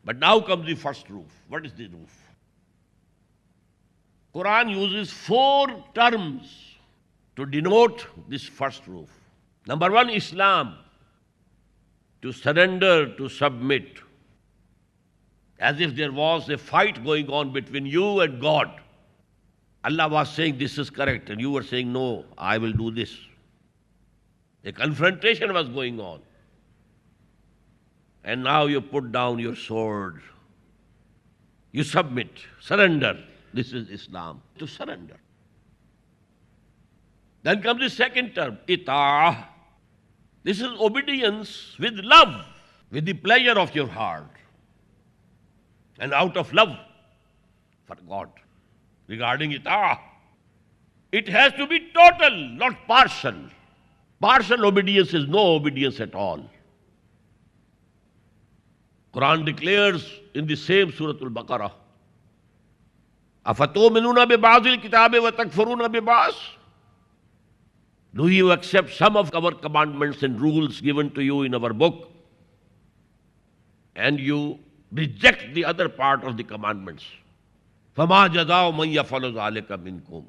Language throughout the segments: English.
But now comes the first roof. What is the roof? Quran uses 4 terms to denote this first roof. Number 1, Islam, to surrender, to submit, as if there was a fight going on between you and God. Allah was saying this is correct and you were saying no, I will do this. A confrontation was going on. And now you put down your sword. You submit, surrender. This is Islam, to surrender. Then comes the second term, ita'ah. This is obedience with love, with the pleasure of your heart. And out of love for God. Regarding ita'ah, it has to be total, not partial. Partial obedience is no obedience at all. Quran declares in the same Surah Al-Baqarah, أَفَتُؤْمِنُونَ بِبَعْضِ الْكِتَابِ وَتَكْفُرُونَ بِبَعْضٍ? Do you accept some of our commandments and rules given to you in our book, and you reject the other part of the commandments? فَمَا جَزَاءُ مَنْ يَفْعَلُ ذَلِكَ مِنْكُمْ.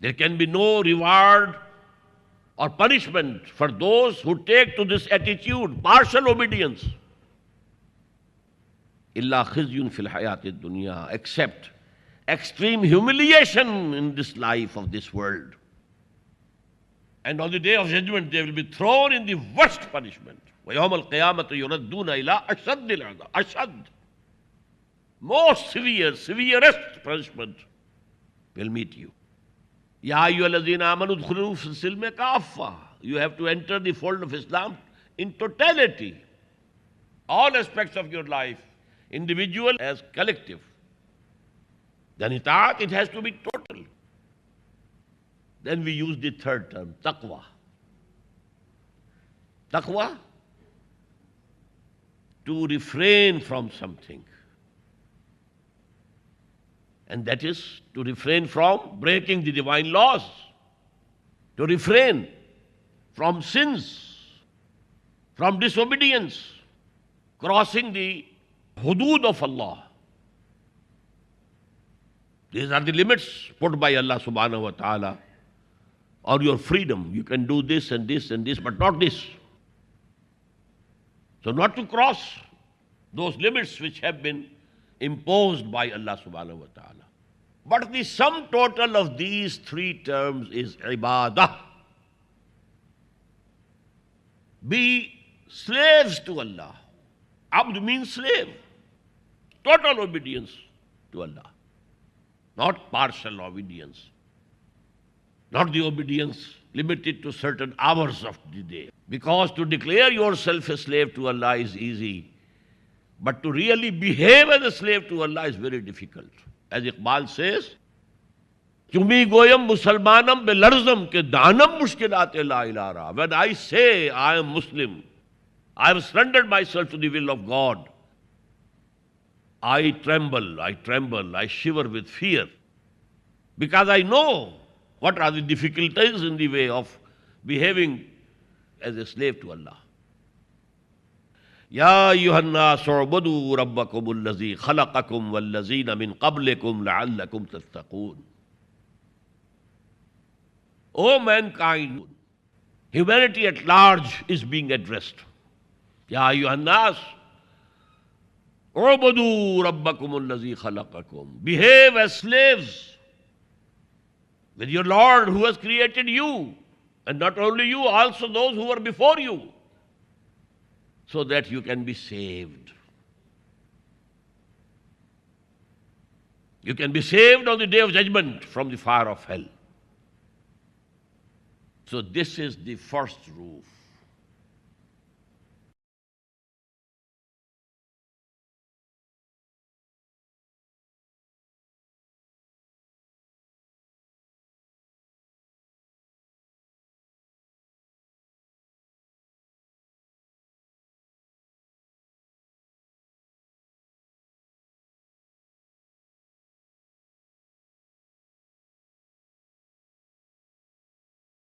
There can be no reward or punishment for those who take to this attitude, partial obedience. إِلَّا خِزْيٌ فِي الْحَيَاةِ الدُّنْيَا, except extreme humiliation in this life of this world. And on the day of judgment, they will be thrown in the worst punishment. وَيَوْمَ الْقِيَامَةِ يُرَدُّونَ إِلَىٰ أَشَدِّ الْعَذَابِ. Ashad, most severe, severest punishment will meet you. Ya ayyuhallazina amanu udkhulu fis silmi kaffa. You have to enter the fold of Islam in totality. All aspects of your life, individual as collective. Then ita'at, it has to be total. Then we use the third term, taqwa. Taqwa, to refrain from something. And that is to refrain from breaking the divine laws, to refrain from sins, from disobedience, crossing the hudud of Allah. These are the limits put by Allah subhanahu wa ta'ala on your freedom. You can do this and this and this, but not this. So not to cross those limits which have been imposed by Allah subhanahu wa ta'ala. But the sum total of these 3 terms is ibadah. Be slaves to Allah. Abd means slave. Total obedience to Allah. Not partial obedience. Not the obedience limited to certain hours of the day. Because to declare yourself a slave to Allah is easy. But to really behave as a slave to Allah is very difficult. As Iqbal says, Chumi goyam musalmanam be larzam ke danam mushkilate la ilara. When I say I am Muslim, I have surrendered myself to the will of God, I tremble, I shiver with fear. Because I know what are the difficulties in the way of behaving as a slave to Allah. يا أيها الناس اعبدوا ربكم الذي خلقكم والذين من قبلكم لعلكم تتقون. O mankind, humanity at large is being addressed. يا أيها الناس اعبدوا ربكم الذي خلقكم. Behave as slaves with your Lord who has created you, and not only you, also those who were before you, so that you can be saved. You can be saved on the day of judgment from the fire of hell. So this is the first roof.